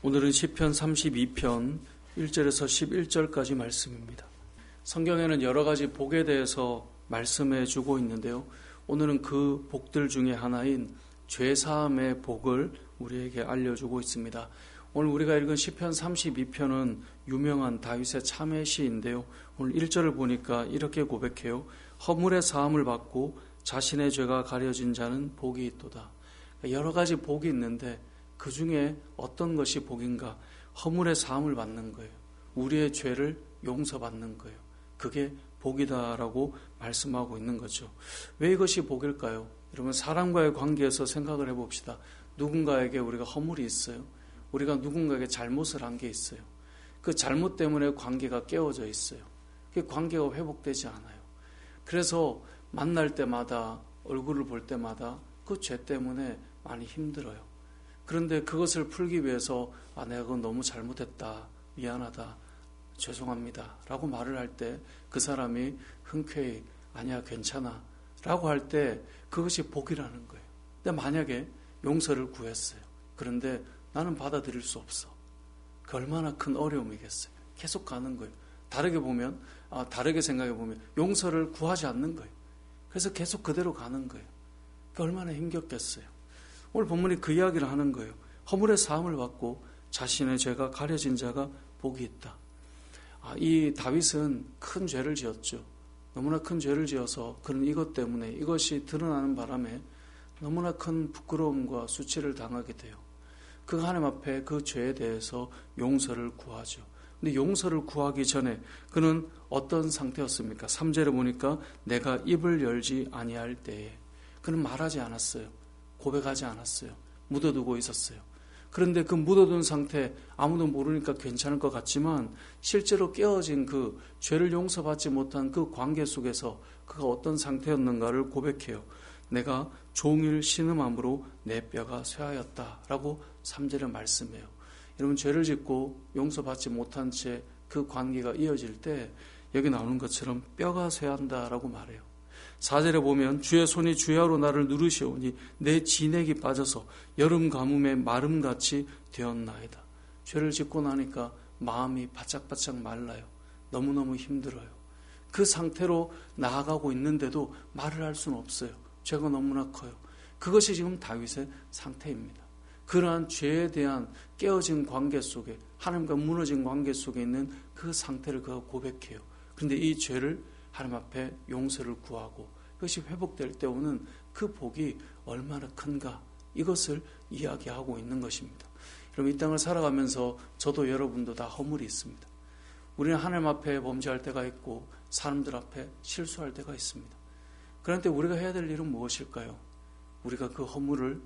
오늘은 시편 32편 1절에서 11절까지 말씀입니다. 성경에는 여러 가지 복에 대해서 말씀해 주고 있는데요. 오늘은 그 복들 중에 하나인 죄사함의 복을 우리에게 알려주고 있습니다. 오늘 우리가 읽은 시편 32편은 유명한 다윗의 참회 시인데요. 오늘 1절을 보니까 이렇게 고백해요. 허물의 사함을 받고 자신의 죄가 가려진 자는 복이 있도다. 여러 가지 복이 있는데 그 중에 어떤 것이 복인가? 허물의 사함을 받는 거예요. 우리의 죄를 용서받는 거예요. 그게 복이다라고 말씀하고 있는 거죠. 왜 이것이 복일까요? 여러분, 사람과의 관계에서 생각을 해봅시다. 누군가에게 우리가 허물이 있어요. 우리가 누군가에게 잘못을 한 게 있어요. 그 잘못 때문에 관계가 깨어져 있어요. 그 관계가 회복되지 않아요. 그래서 만날 때마다, 얼굴을 볼 때마다 그 죄 때문에 많이 힘들어요. 그런데 그것을 풀기 위해서 내가 그건 너무 잘못했다, 미안하다, 죄송합니다 라고 말을 할 때 그 사람이 흔쾌히 아니야 괜찮아 라고 할 때 그것이 복이라는 거예요. 근데 만약에 용서를 구했어요. 그런데 나는 받아들일 수 없어. 그 얼마나 큰 어려움이겠어요. 계속 가는 거예요. 다르게 생각해 보면 용서를 구하지 않는 거예요. 그래서 계속 그대로 가는 거예요. 그 얼마나 힘겹겠어요. 오늘 본문이 그 이야기를 하는 거예요. 허물의 사함을 받고 자신의 죄가 가려진 자가 복이 있다. 이 다윗은 큰 죄를 지었죠. 너무나 큰 죄를 지어서 그는 이것 때문에 이것이 드러나는 바람에 너무나 큰 부끄러움과 수치를 당하게 돼요. 그 하나님 앞에 그 죄에 대해서 용서를 구하죠. 근데 용서를 구하기 전에 그는 어떤 상태였습니까? 3절에 보니까 내가 입을 열지 아니할 때에 그는 말하지 않았어요. 고백하지 않았어요. 묻어두고 있었어요. 그런데 그 묻어둔 상태 아무도 모르니까 괜찮을 것 같지만 실제로 깨어진 그 죄를 용서받지 못한 그 관계 속에서 그가 어떤 상태였는가를 고백해요. 내가 종일 신음함으로 내 뼈가 쇠하였다라고 3절에 말씀해요. 여러분, 죄를 짓고 용서받지 못한 채 그 관계가 이어질 때 여기 나오는 것처럼 뼈가 쇠한다라고 말해요. 4절에 보면 주의 손이 주야로 나를 누르시오니 내 진액이 빠져서 여름 가뭄에 마름같이 되었나이다. 죄를 짓고 나니까 마음이 바짝바짝 말라요. 너무너무 힘들어요. 그 상태로 나아가고 있는데도 말을 할 수는 없어요. 죄가 너무나 커요. 그것이 지금 다윗의 상태입니다. 그러한 죄에 대한 깨어진 관계 속에, 하나님과 무너진 관계 속에 있는 그 상태를 그가 고백해요. 그런데 이 죄를 하나님 앞에 용서를 구하고 그것이 회복될 때 오는 그 복이 얼마나 큰가, 이것을 이야기하고 있는 것입니다. 여러분, 이 땅을 살아가면서 저도 여러분도 다 허물이 있습니다. 우리는 하나님 앞에 범죄할 때가 있고 사람들 앞에 실수할 때가 있습니다. 그런데 우리가 해야 될 일은 무엇일까요? 우리가 그 허물을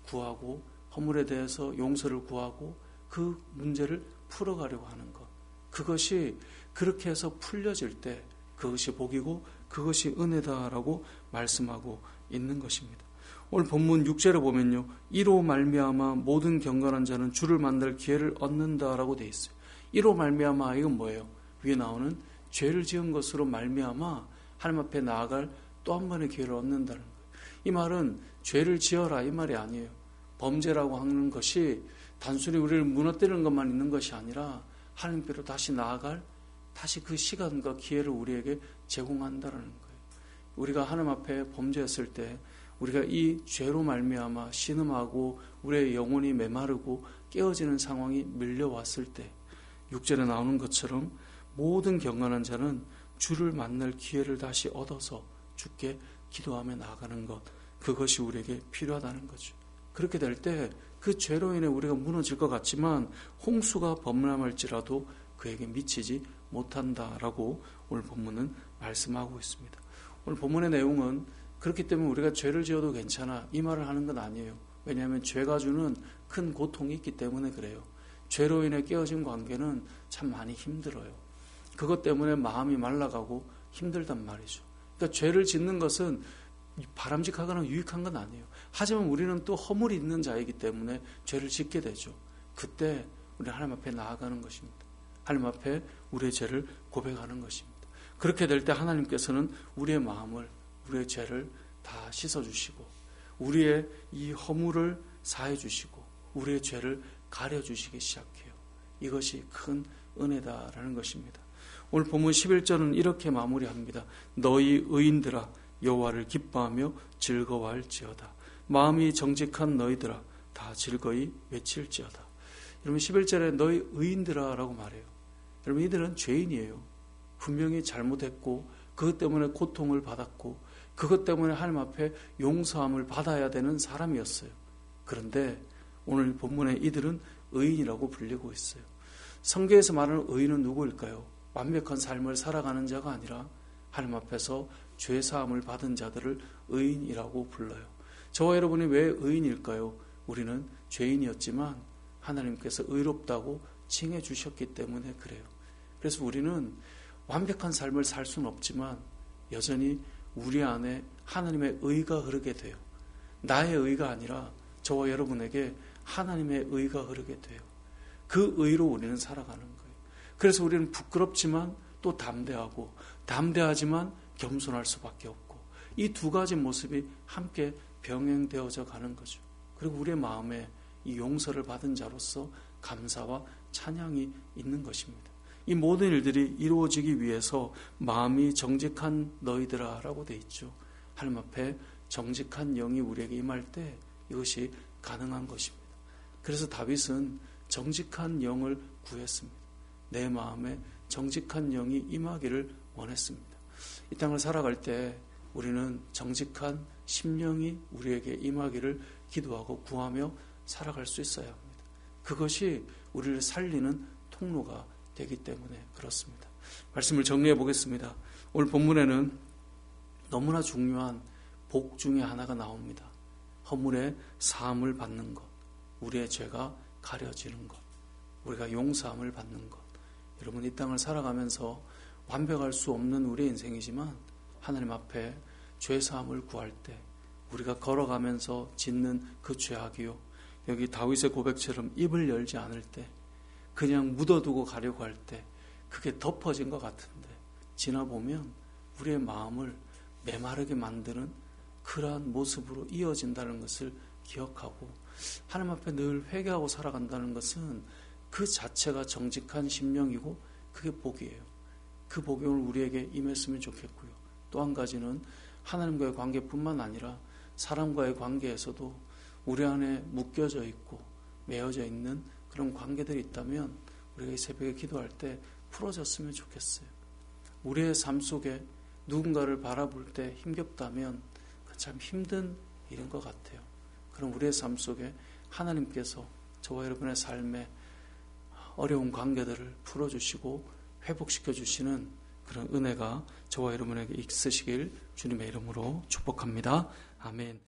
구하고 허물에 대해서 용서를 구하고 그 문제를 풀어가려고 하는 것. 그것이 그렇게 해서 풀려질 때 그것이 복이고 그것이 은혜다라고 말씀하고 있는 것입니다. 오늘 본문 6절에 보면요. 이로 말미암아 모든 경건한 자는 주를 만날 기회를 얻는다라고 되어 있어요. 이로 말미암아, 이건 뭐예요? 위에 나오는 죄를 지은 것으로 말미암아 하나님 앞에 나아갈 또 한 번의 기회를 얻는다는 거예요. 이 말은 죄를 지어라 이 말이 아니에요. 범죄라고 하는 것이 단순히 우리를 무너뜨리는 것만 있는 것이 아니라 하나님께로 다시 나아갈 다시 그 시간과 기회를 우리에게 제공한다는 거예요. 우리가 하나님 앞에 범죄했을 때 우리가 이 죄로 말미암아 신음하고 우리의 영혼이 메마르고 깨어지는 상황이 밀려왔을 때 6절에 나오는 것처럼 모든 경건한 자는 주를 만날 기회를 다시 얻어서 주께 기도하며 나아가는 것, 그것이 우리에게 필요하다는 거죠. 그렇게 될 때 그 죄로 인해 우리가 무너질 것 같지만 홍수가 범람할지라도 그에게 미치지 못한다라고 오늘 본문은 말씀하고 있습니다. 오늘 본문의 내용은 그렇기 때문에 우리가 죄를 지어도 괜찮아 이 말을 하는 건 아니에요. 왜냐하면 죄가 주는 큰 고통이 있기 때문에 그래요. 죄로 인해 깨어진 관계는 참 많이 힘들어요. 그것 때문에 마음이 말라가고 힘들단 말이죠. 그러니까 죄를 짓는 것은 바람직하거나 유익한 건 아니에요. 하지만 우리는 또 허물이 있는 자이기 때문에 죄를 짓게 되죠. 그때 우리 하나님 앞에 나아가는 것입니다. 하나님 앞에 우리의 죄를 고백하는 것입니다. 그렇게 될 때 하나님께서는 우리의 마음을, 우리의 죄를 다 씻어주시고 우리의 이 허물을 사해주시고 우리의 죄를 가려주시기 시작해요. 이것이 큰 은혜다라는 것입니다. 오늘 본문 11절은 이렇게 마무리합니다. 너희 의인들아 여호와를 기뻐하며 즐거워할지어다. 마음이 정직한 너희들아 다 즐거이 외칠지어다. 여러분 11절에 너희 의인들아 라고 말해요. 여러분 이들은 죄인이에요. 분명히 잘못했고 그것 때문에 고통을 받았고 그것 때문에 하나님 앞에 용서함을 받아야 되는 사람이었어요. 그런데 오늘 본문에 이들은 의인이라고 불리고 있어요. 성경에서 말하는 의인은 누구일까요? 완벽한 삶을 살아가는 자가 아니라 하나님 앞에서 죄사함을 받은 자들을 의인이라고 불러요. 저와 여러분이 왜 의인일까요? 우리는 죄인이었지만 하나님께서 의롭다고 칭해 주셨기 때문에 그래요. 그래서 우리는 완벽한 삶을 살 수는 없지만 여전히 우리 안에 하나님의 의가 흐르게 돼요. 나의 의가 아니라 저와 여러분에게 하나님의 의가 흐르게 돼요. 그 의로 우리는 살아가는 거예요. 그래서 우리는 부끄럽지만 또 담대하고 담대하지만 겸손할 수밖에 없고 이 두 가지 모습이 함께 병행되어져 가는 거죠. 그리고 우리의 마음에 이 용서를 받은 자로서 감사와 찬양이 있는 것입니다. 이 모든 일들이 이루어지기 위해서 마음이 정직한 너희들아 라고 되어 있죠. 하나님 앞에 정직한 영이 우리에게 임할 때 이것이 가능한 것입니다. 그래서 다윗은 정직한 영을 구했습니다. 내 마음에 정직한 영이 임하기를 원했습니다. 이 땅을 살아갈 때 우리는 정직한 심령이 우리에게 임하기를 기도하고 구하며 살아갈 수 있어야 합니다. 그것이 우리를 살리는 통로가 되기 때문에 그렇습니다. 말씀을 정리해 보겠습니다. 오늘 본문에는 너무나 중요한 복 중에 하나가 나옵니다. 허물의 사함을 받는 것, 우리의 죄가 가려지는 것, 우리가 용서함을 받는 것. 여러분 이 땅을 살아가면서 완벽할 수 없는 우리의 인생이지만 하나님 앞에 죄사함을 구할 때 우리가 걸어가면서 짓는 그 죄악이요, 여기 다윗의 고백처럼 입을 열지 않을 때 그냥 묻어두고 가려고 할 때 그게 덮어진 것 같은데 지나보면 우리의 마음을 메마르게 만드는 그러한 모습으로 이어진다는 것을 기억하고 하나님 앞에 늘 회개하고 살아간다는 것은 그 자체가 정직한 심령이고 그게 복이에요. 그 복이 오늘 우리에게 임했으면 좋겠고요. 또 한 가지는 하나님과의 관계뿐만 아니라 사람과의 관계에서도 우리 안에 묶여져 있고 매어져 있는 그런 관계들이 있다면 우리가 이 새벽에 기도할 때 풀어졌으면 좋겠어요. 우리의 삶 속에 누군가를 바라볼 때 힘겹다면 참 힘든 일인 것 같아요. 그럼 우리의 삶 속에 하나님께서 저와 여러분의 삶에 어려운 관계들을 풀어주시고 회복시켜 주시는 그런 은혜가 저와 여러분에게 있으시길 주님의 이름으로 축복합니다. 아멘.